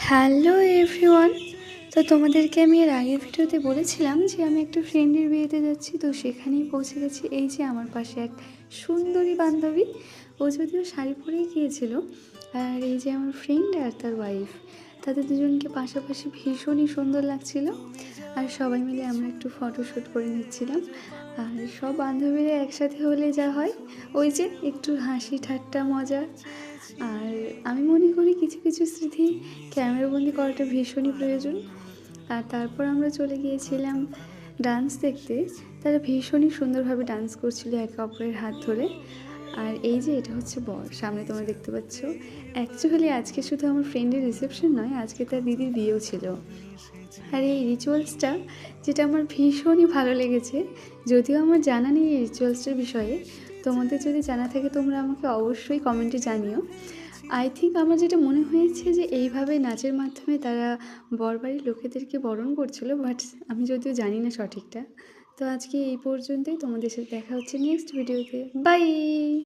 Hello everyone. তো তোমাদেরকে আমি এর আগের ভিডিওতে বলেছিলাম যে আমি একটা ফ্রেন্ডের বিয়েতে যাচ্ছি, তো সেখানেই পৌঁছে গেছি। এই যে আমার পাশে এক সুন্দরী বান্ধবী, ও যদিও শাড়ি পরেই গিয়েছিল, আর এই যে আমার ফ্রেন্ড আর তার ওয়াইফ, তাদের দুজনকে পাশাপাশি ভীষণই সুন্দর লাগছিল। আর সবাই মিলে আমরা একটু ফটোশ্যুট করে নিচ্ছিলাম। আর সব বান্ধবীরা একসাথে হলে যা হয়, ওই যে একটু হাসি ঠাট্টা মজা। আর আমি মনে করি কিছু কিছু স্মৃতি ক্যামেরাবন্দি করাটা ভীষণই প্রয়োজন। আর তারপর আমরা চলে গিয়েছিলাম ডান্স দেখতে। তারা ভীষণই সুন্দরভাবে ডান্স করছিল একে অপরের হাত ধরে। আর এই যে এটা হচ্ছে বর, সামনে তোমরা দেখতে পাচ্ছ। অ্যাকচুয়ালি আজকে শুধু আমার ফ্রেন্ডের রিসেপশন নয়, আজকে তার দিদির বিয়েও ছিল। আর এই রিচুয়ালসটা, যেটা আমার ভীষণই ভালো লেগেছে, যদিও আমার জানা নেই এই রিচুয়ালসটার বিষয়ে, তোমাদের যদি জানা থাকে তোমরা আমাকে অবশ্যই কমেন্টে জানিও। আই থিঙ্ক আমার যেটা মনে হয়েছে যে এইভাবে নাচের মাধ্যমে তারা বরবাড়ির লোকেদেরকে বরণ করছিল, বাট আমি যদিও জানি না সঠিকটা। তো আজকে এই পর্যন্তই, তোমাদের সাথে দেখা হচ্ছে নেক্সট ভিডিওতে। বাই।